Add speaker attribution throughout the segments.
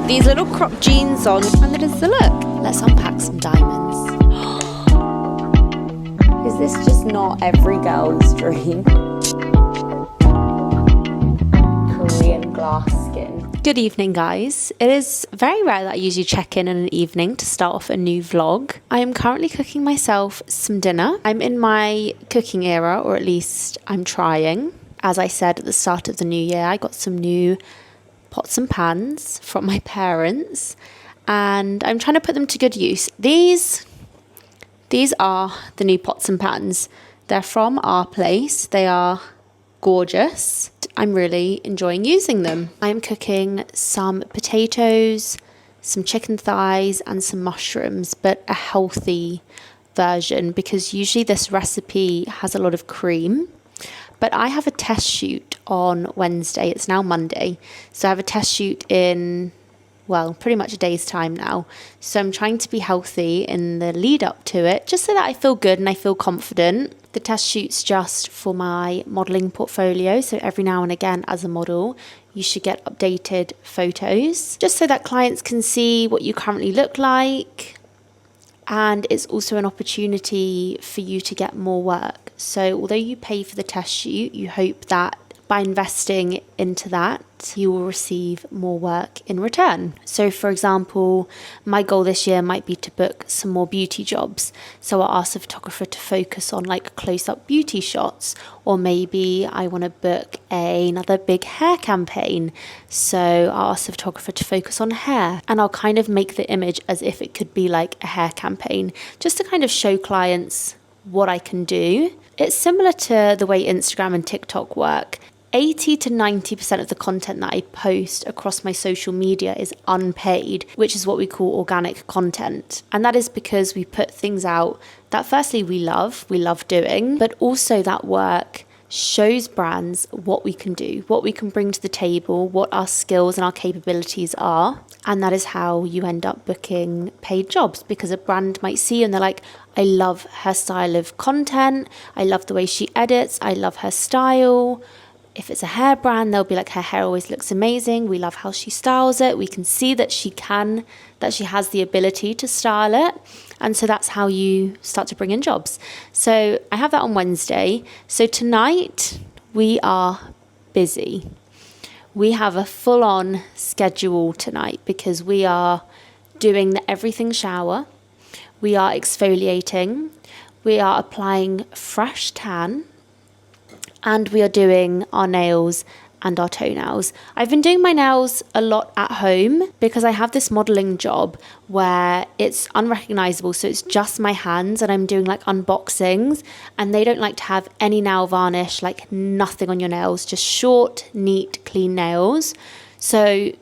Speaker 1: got these little cropped jeans on, and that is the look.
Speaker 2: Let's unpack some diamonds.
Speaker 1: Is this just not every girl's dream? Korean glass skin.
Speaker 2: Good evening, guys. It is very rare that I usually check in an evening to start off a new vlog. I am currently cooking myself some dinner. I'm in my cooking era, or at least I'm trying. As I said at the start of the new year, I got some new pots and pans from my parents, and I'm trying to put them to good use. These are the new pots and pans. They're from our place. They are gorgeous. I'm really enjoying using them. I'm cooking some potatoes, some chicken thighs, and some mushrooms, but a healthy version because usually this recipe has a lot of cream. But I have a test shoot on Wednesday. It's now Monday. So I have a test shoot in, well, pretty much a day's time now. So I'm trying to be healthy in the lead up to it, just so that I feel good and I feel confident. The test shoot's just for my modelling portfolio. So every now and again as a model, you should get updated photos, just so that clients can see what you currently look like. And it's also an opportunity for you to get more work. So although you pay for the test shoot, you hope that by investing into that, you will receive more work in return. So for example, my goal this year might be to book some more beauty jobs. So I'll ask the photographer to focus on like close-up beauty shots, or maybe I want to book another big hair campaign. So I'll ask the photographer to focus on hair, and I'll kind of make the image as if it could be like a hair campaign, just to kind of show clients what I can do. It's similar to the way Instagram and TikTok work. 80 to 90% of the content that I post across my social media is unpaid, which is what we call organic content. And that is because we put things out that firstly we love doing, but also that work shows brands what we can do, what we can bring to the table, what our skills and our capabilities are. And that is how you end up booking paid jobs, because a brand might see you and they're like, I love her style of content, I love the way she edits, I love her style. If it's a hair brand, they'll be like, her hair always looks amazing, we love how she styles it, we can see that she has the ability to style it. And so that's how you start to bring in jobs. So I have that on Wednesday. So tonight we are busy. We have a full-on schedule tonight because we are doing the everything shower, we are exfoliating, we are applying fresh tan, and we are doing our nails and our toenails. I've been doing my nails a lot at home because I have this modelling job where it's unrecognisable, so it's just my hands and I'm doing like unboxings, and they don't like to have any nail varnish, like nothing on your nails, just short, neat, clean nails. So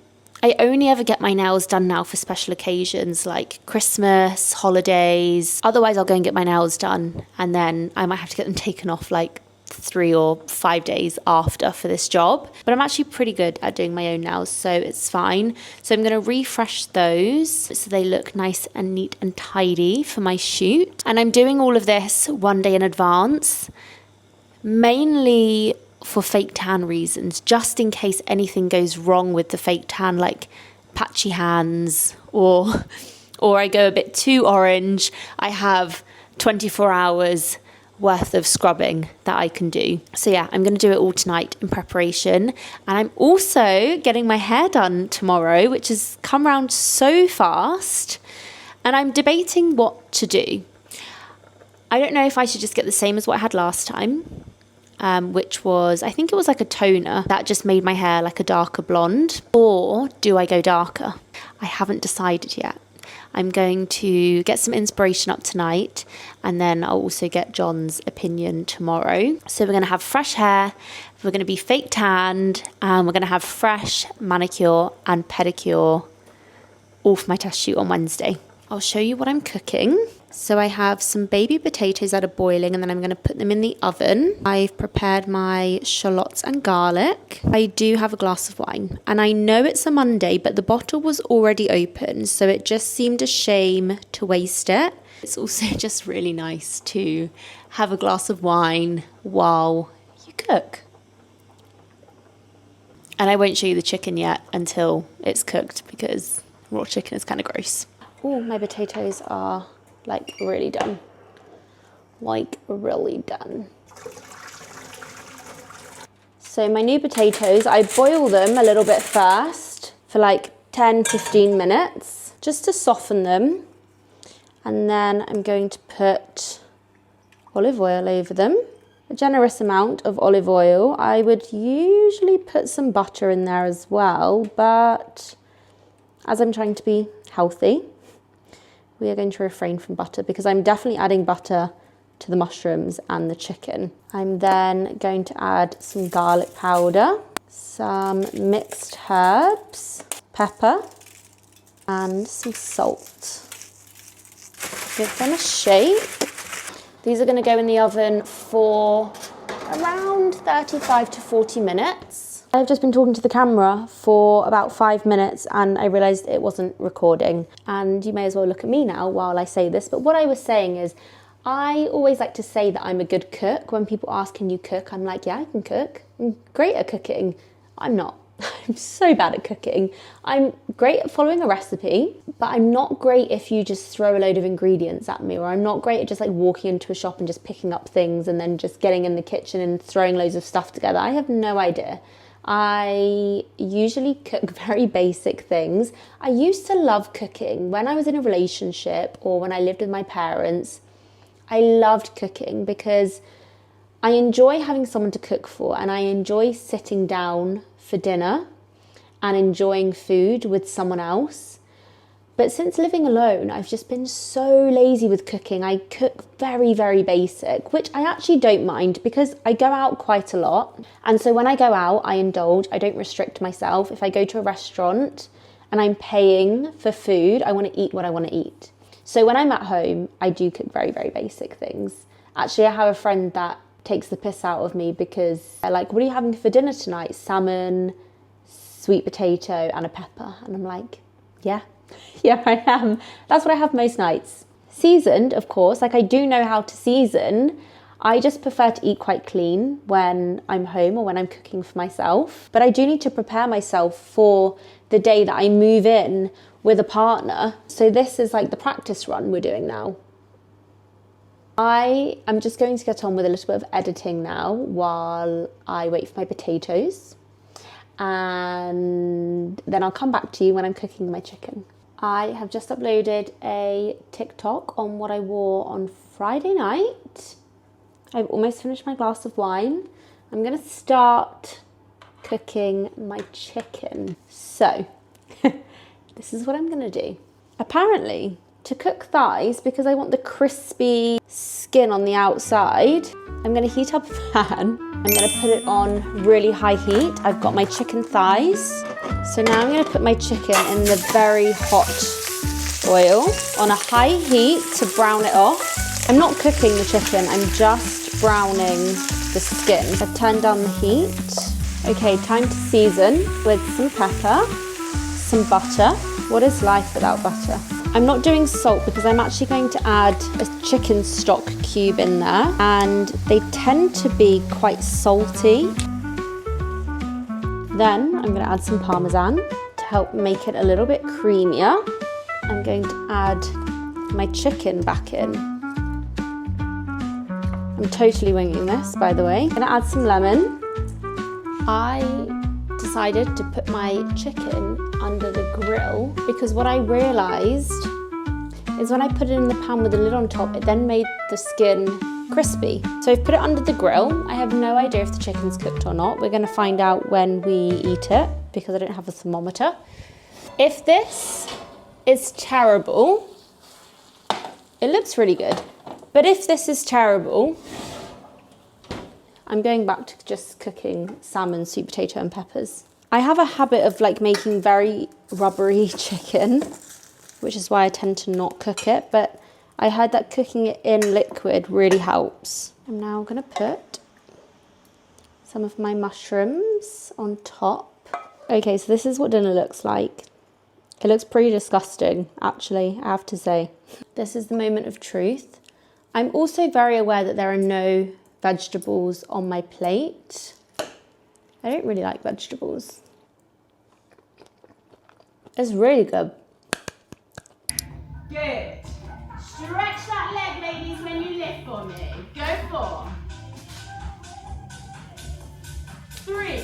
Speaker 2: I only ever get my nails done now for special occasions like Christmas, holidays. Otherwise I'll go and get my nails done and then I might have to get them taken off like 3 or 5 days after for this job. But I'm actually pretty good at doing my own nails, so it's fine. So I'm going to refresh those so they look nice and neat and tidy for my shoot. And I'm doing all of this one day in advance, mainly for fake tan reasons, just in case anything goes wrong with the fake tan, like patchy hands or I go a bit too orange. I have 24 hours worth of scrubbing that I can do. So yeah, I'm going to do it all tonight in preparation. And I'm also getting my hair done tomorrow, which has come around so fast. And I'm debating what to do. I don't know if I should just get the same as what I had last time, which was, I think it was like a toner that just made my hair like a darker blonde. Or do I go darker? I haven't decided yet. I'm going to get some inspiration up tonight, and then I'll also get John's opinion tomorrow. So we're going to have fresh hair, we're going to be fake tanned, and we're going to have fresh manicure and pedicure, all for my test shoot on Wednesday. I'll show you what I'm cooking. So I have some baby potatoes that are boiling, and then I'm going to put them in the oven. I've prepared my shallots and garlic. I do have a glass of wine, and I know it's a Monday, but the bottle was already open, so it just seemed a shame to waste it. It's also just really nice to have a glass of wine while you cook. And I won't show you the chicken yet until it's cooked because raw chicken is kind of gross. Oh, my potatoes are like really done. Like really done. So my new potatoes, I boil them a little bit first for like 10-15 minutes just to soften them. And then I'm going to put olive oil over them. A generous amount of olive oil. I would usually put some butter in there as well, but as I'm trying to be healthy, we are going to refrain from butter because I'm definitely adding butter to the mushrooms and the chicken. I'm then going to add some garlic powder, some mixed herbs, pepper, and some salt. Give them a shake. These are going to go in the oven for around 35 to 40 minutes. I've just been talking to the camera for about 5 minutes and I realised it wasn't recording. And you may as well look at me now while I say this. But what I was saying is, I always like to say that I'm a good cook. When people ask, can you cook? I'm like, yeah, I can cook. I'm great at cooking. I'm not. I'm so bad at cooking. I'm great at following a recipe, but I'm not great if you just throw a load of ingredients at me, or I'm not great at just like walking into a shop and just picking up things and then just getting in the kitchen and throwing loads of stuff together. I have no idea. I usually cook very basic things. I used to love cooking when I was in a relationship or when I lived with my parents. I loved cooking because I enjoy having someone to cook for, and I enjoy sitting down for dinner and enjoying food with someone else. But since living alone, I've just been so lazy with cooking. I cook very, very basic, which I actually don't mind because I go out quite a lot. And so when I go out, I indulge. I don't restrict myself. If I go to a restaurant and I'm paying for food, I want to eat what I want to eat. So when I'm at home, I do cook very, very basic things. Actually, I have a friend that takes the piss out of me because they're like, what are you having for dinner tonight? Salmon, sweet potato and a pepper. And I'm like, yeah, I am. That's what I have most nights. Seasoned, of course, like I do know how to season. I just prefer to eat quite clean when I'm home or when I'm cooking for myself. But I do need to prepare myself for the day that I move in with a partner. So this is like the practice run we're doing now. I am just going to get on with a little bit of editing now while I wait for my potatoes. And then I'll come back to you when I'm cooking my chicken. I have just uploaded a TikTok on what I wore on Friday night. I've almost finished my glass of wine. I'm going to start cooking my chicken. So, this is what I'm going to do. Apparently, to cook thighs, because I want the crispy skin on the outside, I'm going to heat up a pan. I'm going to put it on really high heat. I've got my chicken thighs. So now I'm going to put my chicken in the very hot oil on a high heat to brown it off. I'm not cooking the chicken, I'm just browning the skin. I've turned down the heat. Okay, time to season with some pepper, some butter. What is life without butter? I'm not doing salt because I'm actually going to add a chicken stock cube in there, and they tend to be quite salty. Then I'm going to add some Parmesan to help make it a little bit creamier. I'm going to add my chicken back in. I'm totally winging this, by the way. I'm going to add some lemon. I decided to put my chicken under the grill because what I realised is when I put it in the pan with the lid on top, it then made the skin crispy. So I've put it under the grill. I have no idea if the chicken's cooked or not. We're going to find out when we eat it because I don't have a thermometer. If this is terrible, it looks really good. But if this is terrible, I'm going back to just cooking salmon, sweet potato and peppers. I have a habit of like making very rubbery chicken, which is why I tend to not cook it, but I heard that cooking it in liquid really helps. I'm now gonna put some of my mushrooms on top. Okay, so this is what dinner looks like. It looks pretty disgusting, actually, I have to say. This is the moment of truth. I'm also very aware that there are no vegetables on my plate. I don't really like vegetables. It's really good.
Speaker 3: Good. Stretch that leg, ladies, when you lift for me. Go 4. 3.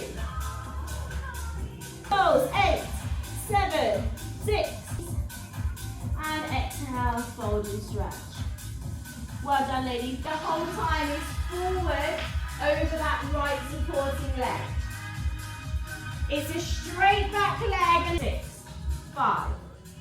Speaker 3: Pulse. 8, 7, 6. And exhale, fold and stretch. Well done, ladies. The whole time is forward over that right supporting leg. It's a straight back leg. And 6, 5,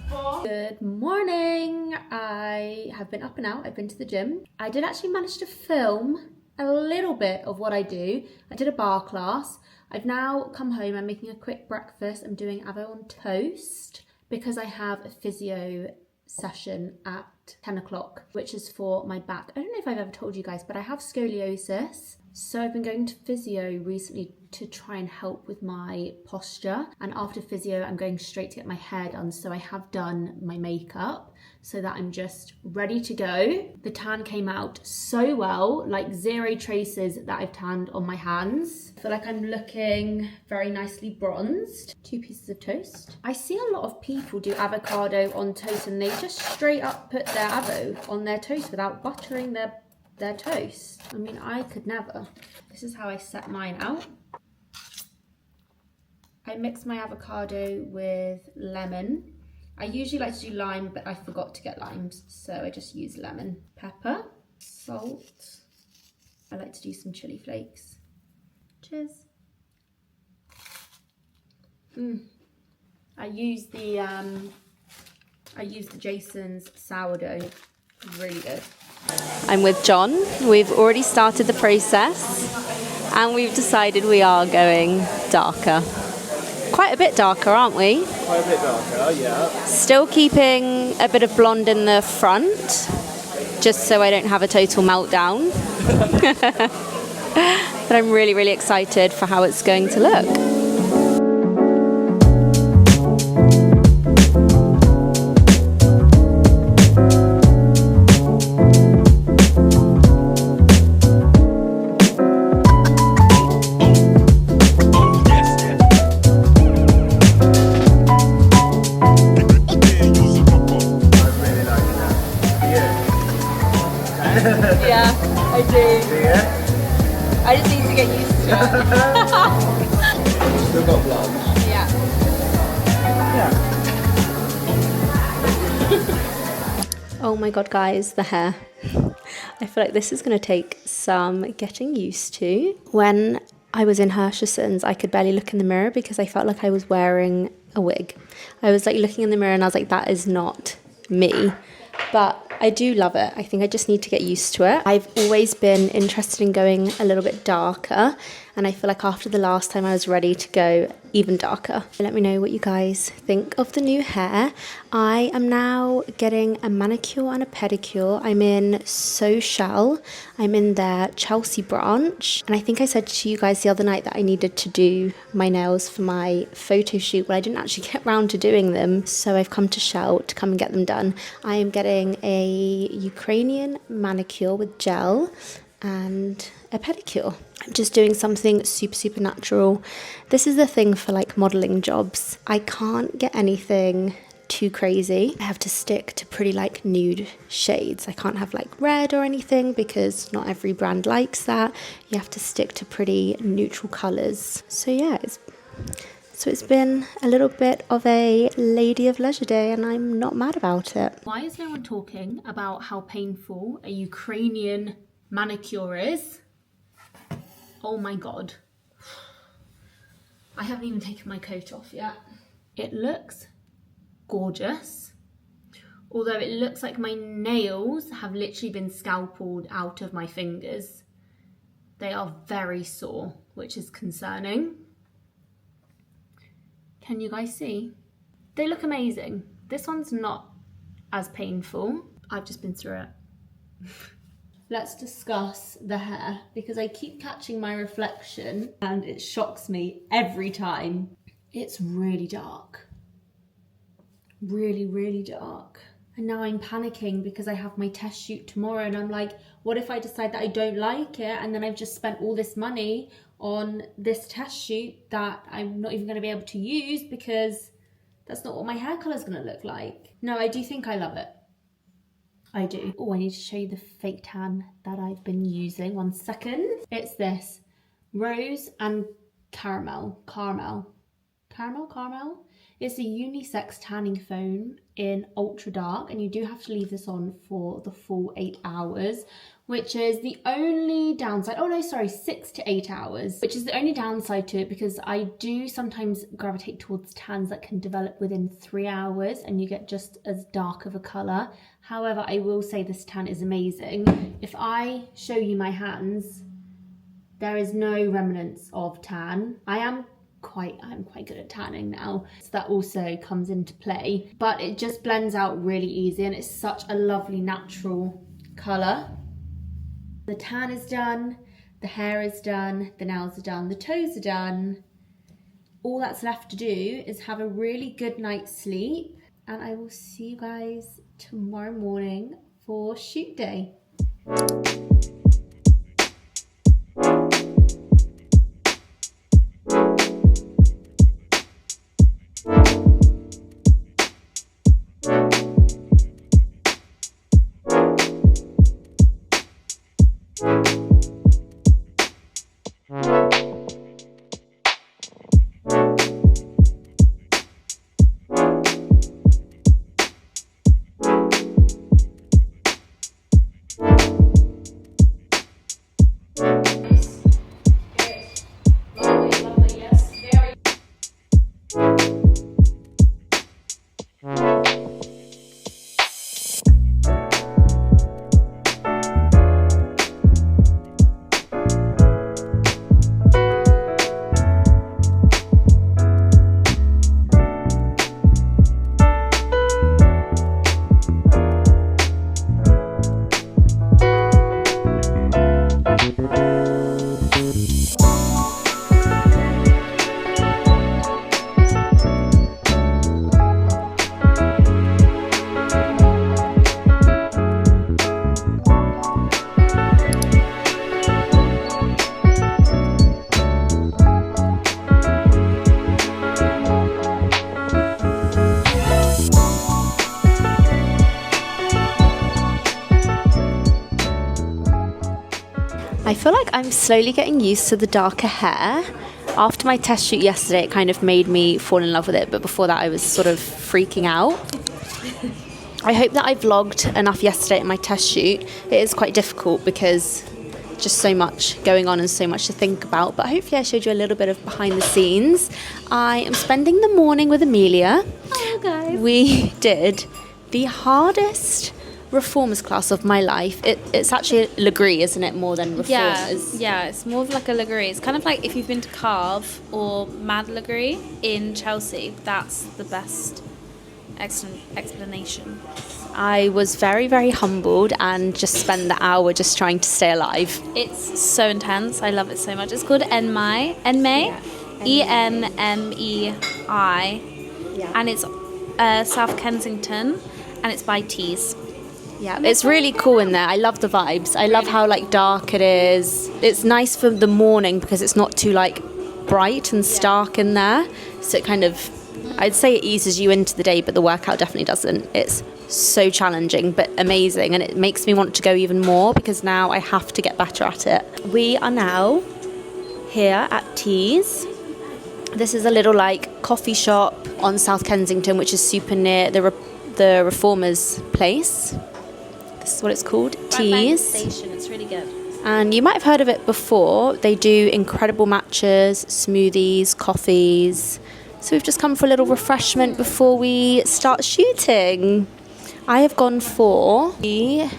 Speaker 3: 4.
Speaker 2: Good morning. I have been up and out. I've been to the gym. I did actually manage to film a little bit of what I do. I did a bar class. I've now come home. I'm making a quick breakfast. I'm doing avocado on toast because I have a physio session at 10 o'clock, which is for my back. I don't know if I've ever told you guys, but I have scoliosis. So I've been going to physio recently to try and help with my posture. And after physio, I'm going straight to get my hair done. So I have done my makeup so that I'm just ready to go. The tan came out so well, like 0 traces that I've tanned on my hands. I feel like I'm looking very nicely bronzed. 2 pieces of toast. I see a lot of people do avocado on toast and they just straight up put their avo on their toast without buttering their toast. I mean, I could never. This is how I set mine out. I mix my avocado with lemon. I usually like to do lime, but I forgot to get limes, so I just use lemon. Pepper, salt. I like to do some chili flakes. Cheers. I use the Jason's sourdough. Really good. I'm with John. We've already started the process and we've decided we are going darker. Quite a bit darker, aren't we?
Speaker 4: Quite a bit darker, yeah.
Speaker 2: Still keeping a bit of blonde in the front, just so I don't have a total meltdown. But I'm really, really excited for how it's going to look. Yeah, I do.
Speaker 4: Yeah?
Speaker 2: I just need to get used to it.
Speaker 4: Still got blonde.
Speaker 2: Yeah. Oh my god, guys, the hair. I feel like this is going to take some getting used to. When I was in Hershison's, I could barely look in the mirror because I felt like I was wearing a wig. I was like looking in the mirror and I was like, that is not me. But I do love it. I think I just need to get used to it. I've always been interested in going a little bit darker, and I feel like after the last time I was ready to go even darker. Let me know what you guys think of the new hair. I am now getting a manicure and a pedicure. I'm in Social. I'm in their Chelsea branch, and I think I said to you guys the other night that I needed to do my nails for my photo shoot. Well, I didn't actually get round to doing them, so I've come to Shell to come and get them done. I am getting a Ukrainian manicure with gel and a pedicure. I'm just doing something super natural. This is the thing for like modeling jobs. I can't get anything too crazy. I have to stick to pretty like nude shades. I can't have like red or anything because not every brand likes that. You have to stick to pretty neutral colors. So yeah, it's been a little bit of a lady of leisure day and I'm not mad about it. Why is no one talking about how painful a Ukrainian manicure is? Oh my god. I haven't even taken my coat off yet. It looks gorgeous. Although it looks like my nails have literally been scalpeled out of my fingers. They are very sore, which is concerning. Can you guys see? They look amazing. This one's not as painful. I've just been through it. Let's discuss the hair because I keep catching my reflection and it shocks me every time. It's really dark. Really dark. And now I'm panicking because I have my test shoot tomorrow and I'm like, what if I decide that I don't like it and then I've just spent all this money on this test shoot that I'm not even going to be able to use because That's not what my hair colour is going to look like. No, I do think I love it. I do. Oh, I need to show you the fake tan that I've been using. 1 second. It's this rose and caramel. It's a unisex tanning foam in ultra dark, and you do have to leave this on for the full 8 hours, which is the only downside. Oh no, sorry, 6 to 8 hours, which is the only downside to it, because I do sometimes gravitate towards tans that can develop within 3 hours and you get just as dark of a colour. However, I will say this tan is amazing. If I show you my hands, there is no remnants of tan. I'm quite good at tanning now, so that also comes into play, but it just blends out really easy and it's such a lovely natural colour. The tan is done, the hair is done, the nails are done, the toes are done. All that's left to do is have a really good night's sleep, and I will see you guys tomorrow morning for shoot day. I feel like I'm slowly getting used to the darker hair. After my test shoot yesterday, it kind of made me fall in love with it, but before that I was sort of freaking out. I hope that I vlogged enough yesterday at my test shoot. It is quite difficult because just so much going on and so much to think about, but hopefully I showed you a little bit of behind the scenes. I am spending the morning with Amelia.
Speaker 3: Hello guys.
Speaker 2: We did the hardest reformers class of my life. It's actually Legree, isn't it, more than reformers?
Speaker 3: Yeah, it's more of like a Legree. It's kind of like if you've been to Carve or Mad Legree in Chelsea, that's the best explanation.
Speaker 2: I was very, very humbled and just spent the hour just trying to stay alive.
Speaker 3: It's so intense. I love it so much. It's called Enmei, E-N-M-E-I, and it's South Kensington, and it's by Tees.
Speaker 2: Yeah, it's really cool in there. I love the vibes. I love how like dark it is. It's nice for the morning because it's not too like bright and stark in there. So it kind of, I'd say it eases you into the day, but the workout definitely doesn't. It's so challenging but amazing, and it makes me want to go even more because now I have to get better at it. We are now here at Tees. This is a little like coffee shop on South Kensington, which is super near the Reformers place. This is what it's called, Tees.
Speaker 3: Station. It's really good.
Speaker 2: And you might have heard of it before. They do incredible matchas, smoothies, coffees. So we've just come for a little refreshment before we start shooting. I have gone for the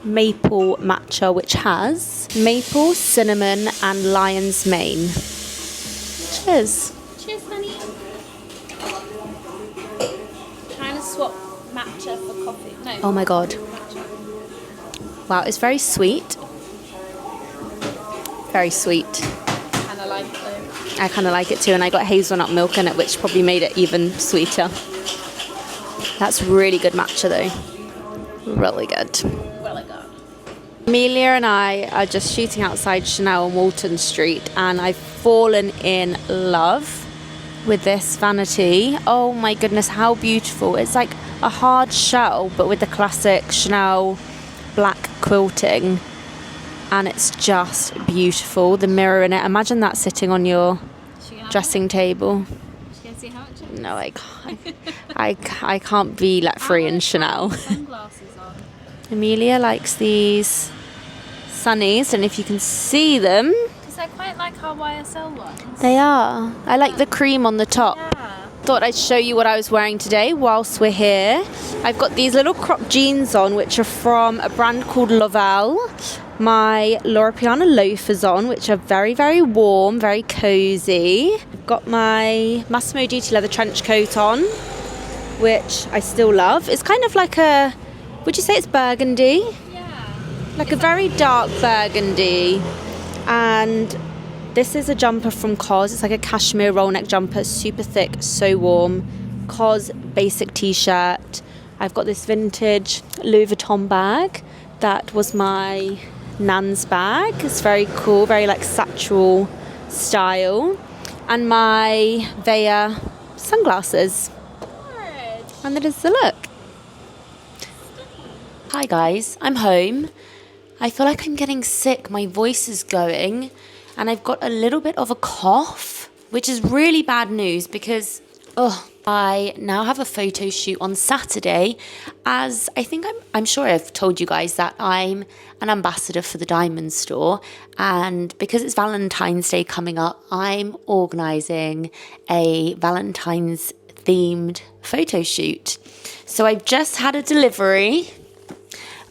Speaker 2: maple matcha, which has maple, cinnamon and lion's mane. Cheers.
Speaker 3: Cheers, honey. Trying to swap matcha for coffee. No.
Speaker 2: Oh my god. Wow, it's very sweet. Very sweet.
Speaker 3: And I like it though.
Speaker 2: I kind of like it too, and I got hazelnut milk in it, which probably made it even sweeter. That's really good matcha though. Really good.
Speaker 3: Really good.
Speaker 2: Amelia and I are just shooting outside Chanel on Walton Street, and I've fallen in love with this vanity. Oh my goodness, how beautiful. It's like a hard shell, but with the classic Chanel black quilting. And it's just beautiful. The mirror in it. Imagine that sitting on your dressing table.
Speaker 3: She can see how much it is.
Speaker 2: No, I can't. I can't be let free in Chanel.
Speaker 3: Sunglasses on.
Speaker 2: Amelia likes these sunnies, and if you can see them,
Speaker 3: Because they're quite like our YSL ones.
Speaker 2: they are. I like the cream on the top.
Speaker 3: Yeah.
Speaker 2: Thought I'd show you what I was wearing today whilst we're here. I've got these little crop jeans on, which are from a brand called Lovell. My Loro Piana loafers on, which are very, very warm, very cozy. I've got my Massimo Dutti leather trench coat on, which I still love. It's kind of like a, would you say it's burgundy?
Speaker 3: Yeah.
Speaker 2: Like a very dark burgundy. And this is a jumper from COS. It's like a cashmere roll neck jumper, super thick, so warm. COS basic t-shirt. I've got this vintage Louis Vuitton bag. That was my nan's bag. It's very cool, very like satchel style. And my Veya sunglasses. And that is the look. Hi guys, I'm home. I feel like I'm getting sick. My voice is going. And I've got a little bit of a cough, which is really bad news because I now have a photo shoot on Saturday, as I think I'm sure I've told you guys that I'm an ambassador for the Diamond Store, and because it's Valentine's Day coming up, I'm organising a Valentine's themed photo shoot. So I've just had a delivery.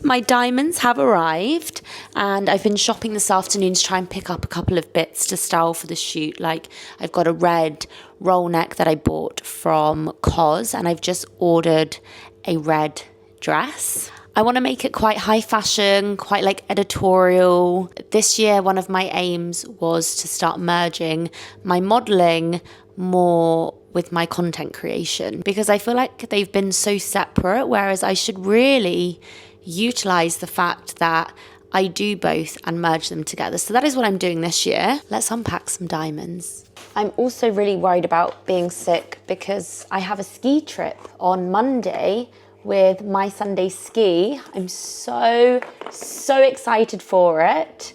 Speaker 2: My diamonds have arrived, and I've been shopping this afternoon to try and pick up a couple of bits to style for the shoot. Like I've got a red roll neck that I bought from COS, and I've just ordered a red dress. I want to make it quite high fashion, quite like editorial. This year, one of my aims was to start merging my modelling more with my content creation, because I feel like they've been so separate, whereas I should really utilize the fact that I do both and merge them together. So that is what I'm doing this year. Let's unpack some diamonds. I'm also really worried about being sick because I have a ski trip on Monday with My Sunday Ski. I'm so excited for it.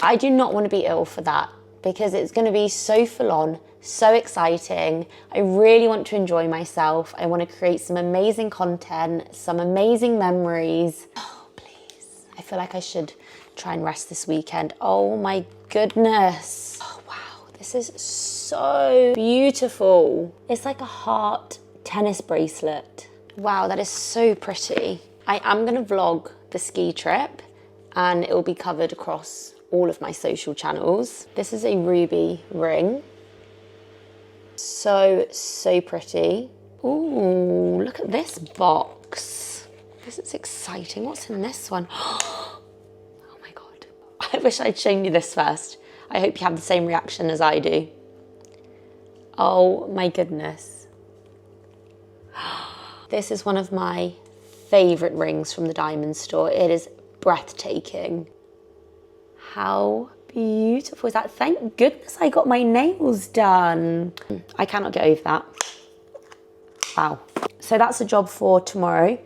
Speaker 2: I do not want to be ill for that because it's going to be so full on, so exciting. I really want to enjoy myself. I want to create some amazing content, some amazing memories. Oh, please. I feel like I should try and rest this weekend. Oh my goodness. Oh, wow. This is so beautiful. It's like a heart tennis bracelet. Wow, that is so pretty. I am going to vlog the ski trip and it will be covered across all of my social channels. This is a ruby ring. So pretty. Ooh, look at this box. This is exciting. What's in this one? Oh my God. I wish I'd shown you this first. I hope you have the same reaction as I do. Oh my goodness. This is one of my favorite rings from the Diamond Store. It is breathtaking. How beautiful is that? Thank goodness I got my nails done. I cannot get over that. Wow. So that's a job for tomorrow.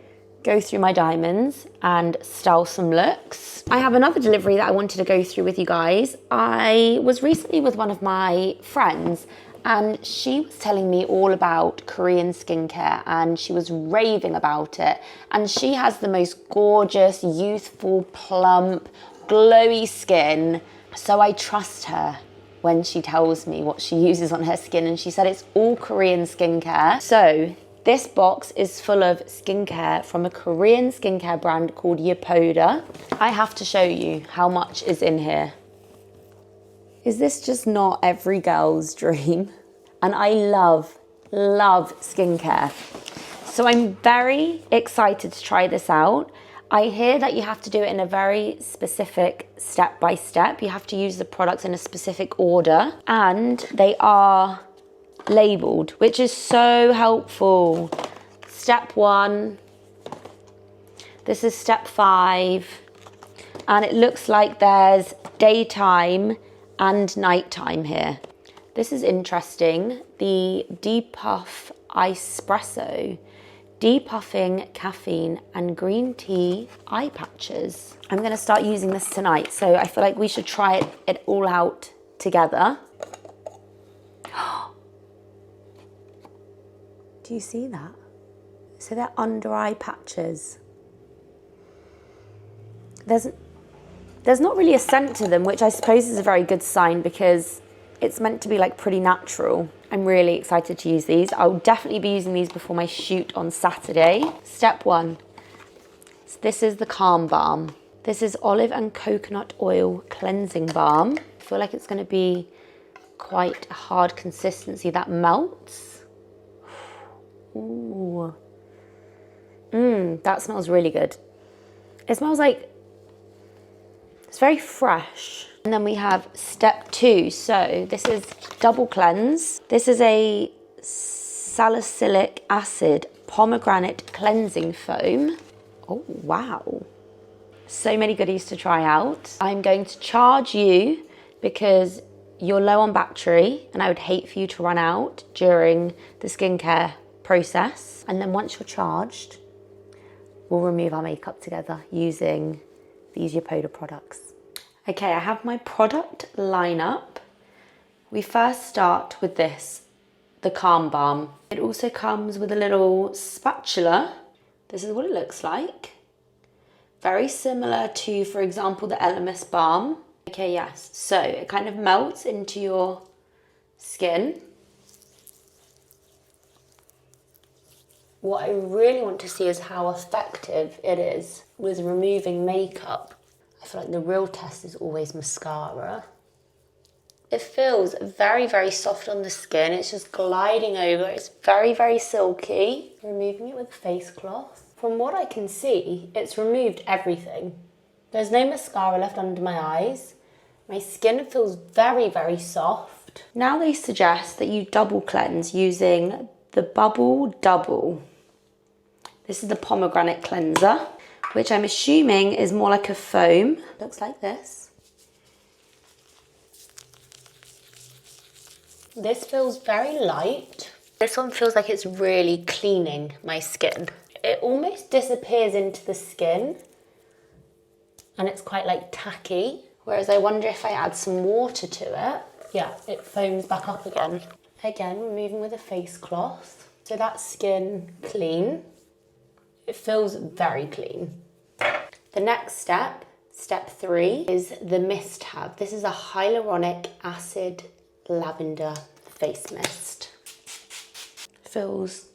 Speaker 2: Go through my diamonds and style some looks. I have another delivery that I wanted to go through with you guys. I was recently with one of my friends and she was telling me all about Korean skincare and she was raving about it. And she has the most gorgeous, youthful, plump, glowy skin. So I trust her when she tells me what she uses on her skin, and she said it's all Korean skincare. So this box is full of skincare from a Korean skincare brand called Yepoda. I have to show you how much is in here. Is this just not every girl's dream? And I love skincare. So I'm very excited to try this out. I hear that you have to do it in a very specific step-by-step. You have to use the products in a specific order, and they are labeled, which is so helpful. Step 1, this is step 5, and it looks like there's daytime and nighttime here. This is interesting. The Depuff Espresso, depuffing caffeine and green tea eye patches. I'm gonna start using this tonight, so I feel like we should try it all out together. Do you see that? So they're under eye patches. There's not really a scent to them, which I suppose is a very good sign because it's meant to be like pretty natural. I'm really excited to use these. I'll definitely be using these before my shoot on Saturday. Step 1. So this is the Calm Balm. This is olive and coconut oil cleansing balm. I feel like it's going to be quite a hard consistency that melts. Ooh. That smells really good. It smells like it's very fresh. And then we have step 2. So this is double cleanse. This is a salicylic acid pomegranate cleansing foam. Oh, wow. So many goodies to try out. I'm going to charge you because you're low on battery and I would hate for you to run out during the skincare process. And then once you're charged, we'll remove our makeup together using these Yopoda products. Okay, I have my product lineup. We first start with this, the Calm Balm. It also comes with a little spatula. This is what it looks like. Very similar to, for example, the Elemis Balm. Okay, yes, so it kind of melts into your skin. What I really want to see is how effective it is with removing makeup. I feel like the real test is always mascara. It feels very, very soft on the skin. It's just gliding over. It's very, very silky. Removing it with a face cloth. From what I can see, it's removed everything. There's no mascara left under my eyes. My skin feels very, very soft. Now they suggest that you double cleanse using the Bubble Double. This is the pomegranate cleanser, which I'm assuming is more like a foam. Looks like this. This feels very light. This one feels like it's really cleaning my skin. It almost disappears into the skin and it's quite like tacky. Whereas I wonder if I add some water to it, yeah, it foams back up again. Again, removing with a face cloth. So that's skin clean. It feels very clean. The next step, step 3, is the mist tab. This is a hyaluronic acid lavender face mist. Feels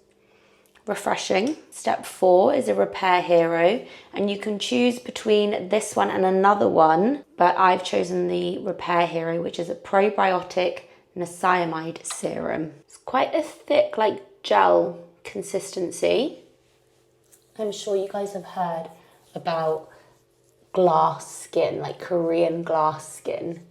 Speaker 2: refreshing. Step 4 is a repair hero, and you can choose between this one and another one, but I've chosen the repair hero, which is a probiotic niacinamide serum. It's quite a thick, like gel consistency. I'm sure you guys have heard about glass skin, like Korean glass skin.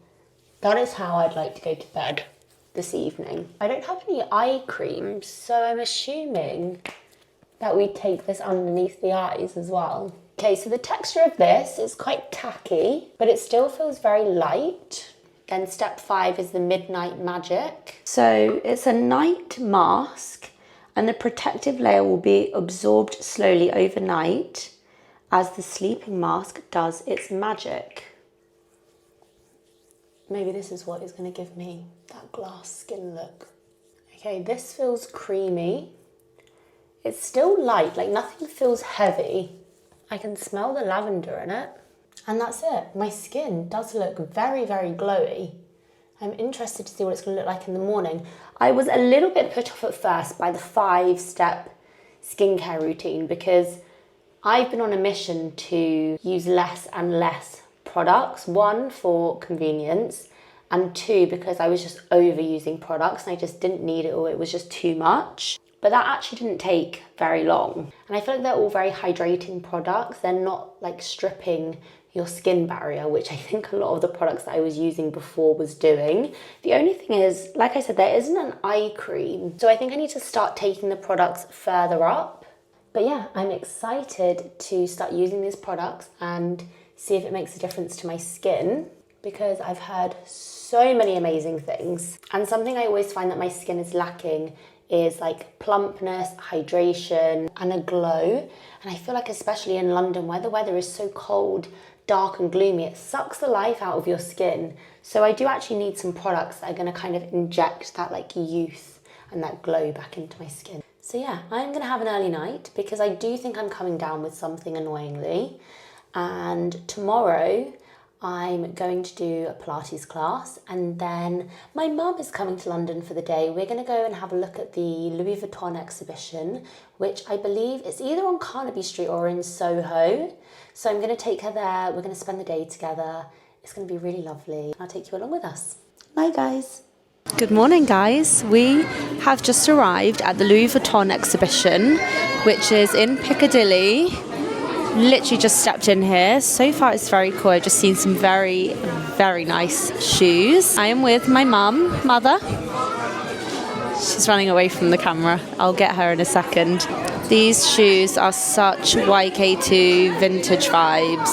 Speaker 2: That is how I'd like to go to bed this evening. I don't have any eye cream, so I'm assuming that we take this underneath the eyes as well. Okay, so the texture of this is quite tacky, but it still feels very light. Then step 5 is the Midnight Magic. So it's a night mask, and the protective layer will be absorbed slowly overnight as the sleeping mask does its magic. Maybe this is what is going to give me that glass skin look. Okay, this feels creamy. It's still light, like nothing feels heavy. I can smell the lavender in it. And that's it. My skin does look very, very glowy. I'm interested to see what it's going to look like in the morning. I was a little bit put off at first by the 5-step skincare routine because I've been on a mission to use less and less products. 1, for convenience, and 2, because I was just overusing products and I just didn't need it or it was just too much. But that actually didn't take very long. And I feel like they're all very hydrating products. They're not like stripping your skin barrier, which I think a lot of the products that I was using before was doing. The only thing is, like I said, there isn't an eye cream. So I think I need to start taking the products further up. But yeah, I'm excited to start using these products and see if it makes a difference to my skin, because I've heard so many amazing things. And something I always find that my skin is lacking is like plumpness, hydration, and a glow. And I feel like especially in London where the weather is so cold, dark and gloomy, it sucks the life out of your skin. So I do actually need some products that are gonna kind of inject that like youth and that glow back into my skin. So yeah, I'm gonna have an early night because I do think I'm coming down with something annoyingly. And tomorrow I'm going to do a Pilates class, and then my mum is coming to London for the day. We're going to go and have a look at the Louis Vuitton exhibition, which I believe is either on Carnaby Street or in Soho. So I'm going to take her there. We're going to spend the day together. It's going to be really lovely. I'll take you along with us. Bye, guys. Good morning, guys. We have just arrived at the Louis Vuitton exhibition, which is in Piccadilly. Literally just stepped in here. So far it's very cool. I've just seen some very, very nice shoes. I am with my mother. She's running away from the camera. I'll get her in a second. These shoes are such YK2 vintage vibes.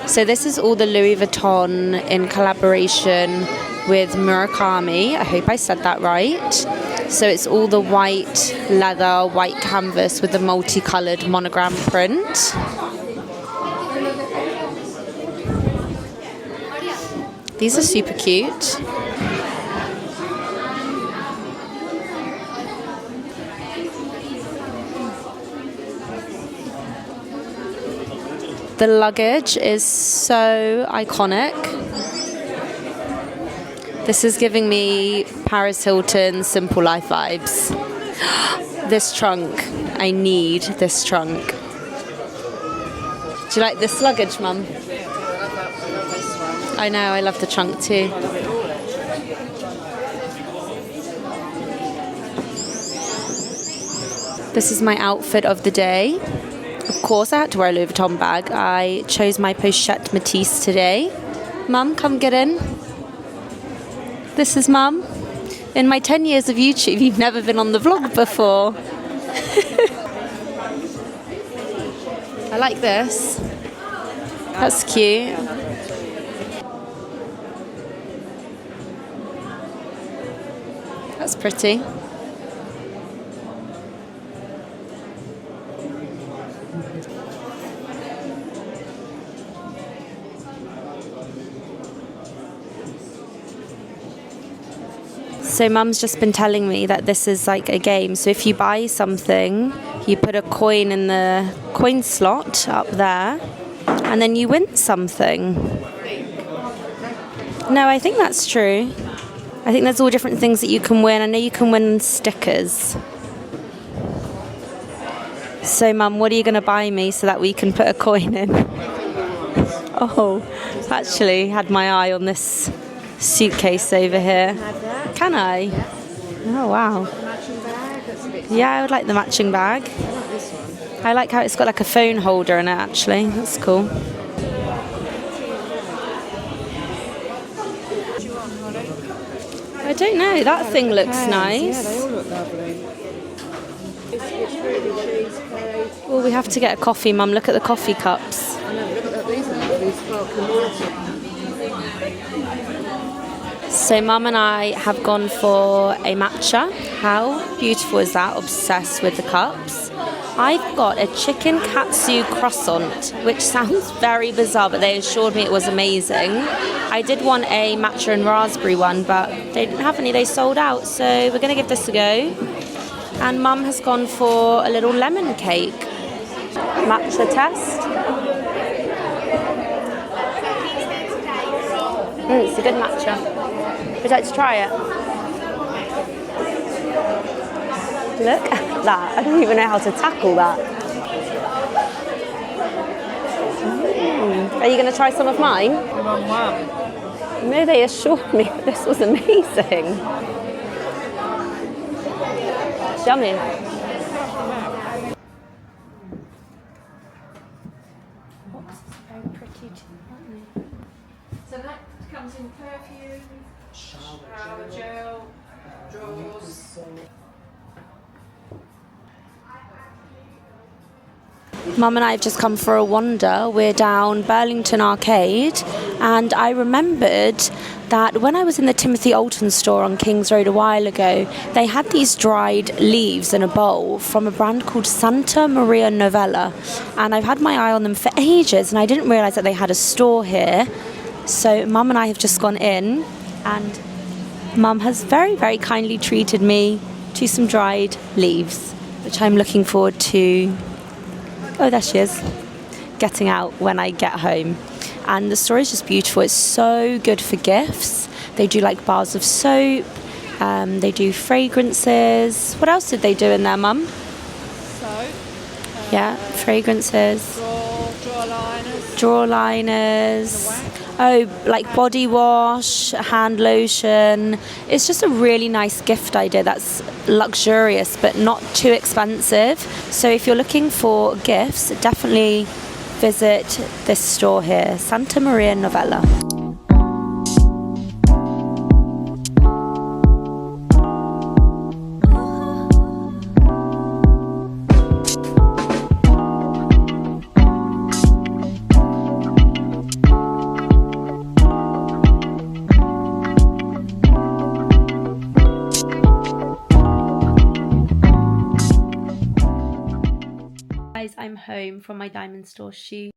Speaker 2: So this is all the Louis Vuitton in collaboration with Murakami. I hope I said that right. So it's all the white leather, white canvas with the multicolored monogram print. These are super cute. The luggage is so iconic. This is giving me Paris Hilton Simple Life vibes. This trunk. I need this trunk. Do you like this luggage, Mum? I know, I love the trunk too. This is my outfit of the day. Of course, I had to wear a Louis Vuitton bag. I chose my Pochette Matisse today. Mum, come get in. This is Mum. In my 10 years of YouTube, you've never been on the vlog before. I like this. That's cute. That's pretty. So Mum's just been telling me that this is like a game. So if you buy something, you put a coin in the coin slot up there, and then you win something. No, I think that's true. I think there's all different things that you can win. I know you can win stickers. So Mum, what are you going to buy me so that we can put a coin in? Oh, actually had my eye on this suitcase over here. Can I?
Speaker 5: Yeah.
Speaker 2: Oh wow.
Speaker 5: Matching bag, that's a bit.
Speaker 2: Yeah, I would like the matching bag.
Speaker 5: I like this one.
Speaker 2: I like how it's got like a phone holder in it actually. That's cool. I don't know, that thing looks nice.
Speaker 5: Yeah, they all look lovely. It's really cheesecake.
Speaker 2: Well, we have to get a coffee, Mum. Look at the coffee cups.
Speaker 5: I know, look at that. These are lovely sparkling water.
Speaker 2: So Mum and I have gone for a matcha. How beautiful is that? Obsessed with the cups. I've got a chicken katsu croissant, which sounds very bizarre, but they assured me it was amazing. I did want a matcha and raspberry one, but they didn't have any. They sold out, so we're going to give this a go. And Mum has gone for a little lemon cake. Matcha test. It's a good matcha. Would you like to try it? Look at that. I don't even know how to tackle that. Are you going to try some of mine? No, they assured me this was amazing. It's yummy. Very pretty too, aren't they?
Speaker 3: So that comes in perfume, shower gel, drawers.
Speaker 2: Mum and I have just come for a wander. We're down Burlington Arcade, and I remembered that when I was in the Timothy Alton store on Kings Road a while ago, they had these dried leaves in a bowl from a brand called Santa Maria Novella, and I've had my eye on them for ages, and I didn't realise that they had a store here. So Mum and I have just gone in, and Mum has very, very kindly treated me to some dried leaves, which I'm looking forward to. Oh, there she is, getting out when I get home. And the store is just beautiful. It's so good for gifts. They do like bars of soap. They do fragrances. What else did they do in there, Mum?
Speaker 5: Soap.
Speaker 2: Yeah, fragrances.
Speaker 5: Draw liners.
Speaker 2: Oh, like body wash, hand lotion. It's just a really nice gift idea that's luxurious but not too expensive. So if you're looking for gifts, definitely visit this store here, Santa Maria Novella. I'm home from my diamond store shoot.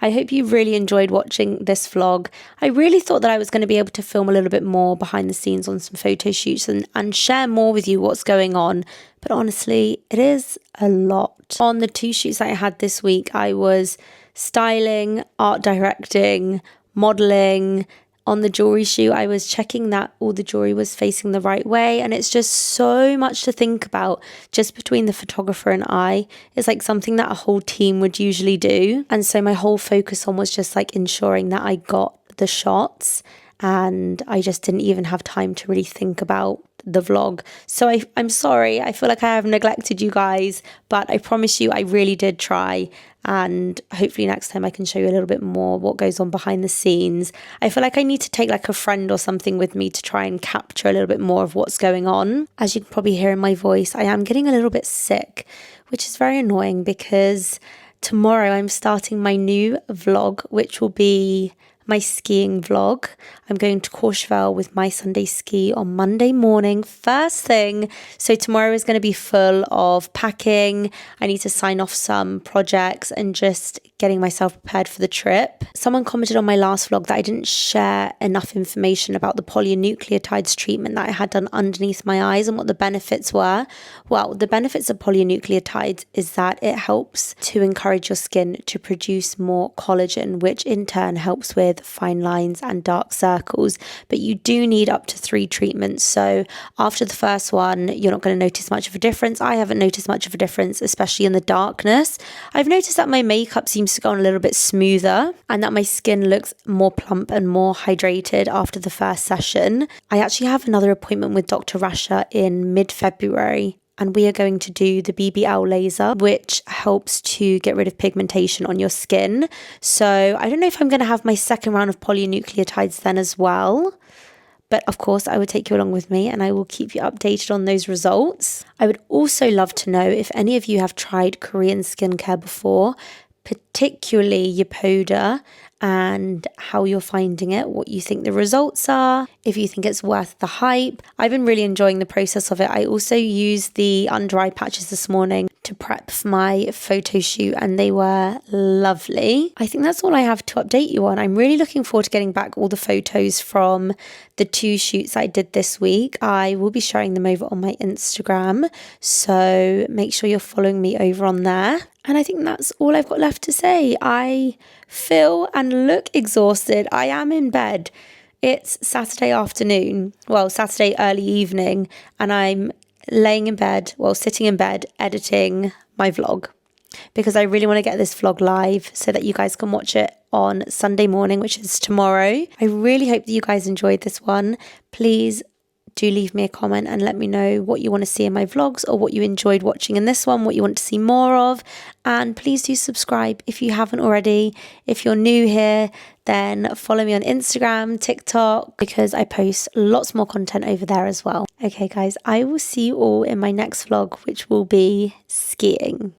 Speaker 2: I hope you really enjoyed watching this vlog. I really thought that I was going to be able to film a little bit more behind the scenes on some photo shoots and share more with you what's going on. But honestly, it is a lot. On the 2 shoots that I had this week, I was styling, art directing, modeling. On the jewelry shoot, I was checking that all the jewelry was facing the right way, and it's just so much to think about just between the photographer and I. It's like something that a whole team would usually do, and so my whole focus on was just like ensuring that I got the shots, and I just didn't even have time to really think about the vlog. So I'm sorry, I feel like I have neglected you guys, but I promise you I really did try, and hopefully next time I can show you a little bit more what goes on behind the scenes. I feel like I need to take like a friend or something with me to try and capture a little bit more of what's going on. As you can probably hear in my voice, I am getting a little bit sick, which is very annoying because tomorrow I'm starting my new vlog, which will be my skiing vlog. I'm going to Courchevel with my Sunday ski on Monday morning, first thing. So tomorrow is going to be full of packing. I need to sign off some projects and just getting myself prepared for the trip. Someone commented on my last vlog that I didn't share enough information about the polynucleotides treatment that I had done underneath my eyes and what the benefits were. Well, the benefits of polynucleotides is that it helps to encourage your skin to produce more collagen, which in turn helps with fine lines and dark circles. But you do need up to 3 treatments. So after the first one, you're not going to notice much of a difference. I haven't noticed much of a difference, especially in the darkness. I've noticed that my makeup seems to go on a little bit smoother and that my skin looks more plump and more hydrated after the first session. I actually have another appointment with Dr. Rasha in mid-February, and we are going to do the BBL laser, which helps to get rid of pigmentation on your skin. So I don't know if I'm going to have my second round of polynucleotides then as well. But of course, I would take you along with me and I will keep you updated on those results. I would also love to know if any of you have tried Korean skincare before, particularly Yepoda, and how you're finding it, what you think the results are, if you think it's worth the hype. I've been really enjoying the process of it. I also used the under eye patches this morning to prep for my photo shoot and they were lovely. I think that's all I have to update you on. I'm really looking forward to getting back all the photos from the 2 shoots I did this week. I will be sharing them over on my Instagram, so make sure you're following me over on there. And I think that's all I've got left to say. I feel and look exhausted. I am in bed. It's Saturday afternoon, well, Saturday early evening, and I'm laying in bed, well, sitting in bed, editing my vlog because I really want to get this vlog live so that you guys can watch it on Sunday morning, which is tomorrow. I really hope that you guys enjoyed this one. Please do leave me a comment and let me know what you want to see in my vlogs or what you enjoyed watching in this one, what you want to see more of. And please do subscribe if you haven't already. If you're new here, then follow me on Instagram, TikTok, because I post lots more content over there as well. Okay, guys, I will see you all in my next vlog, which will be skiing.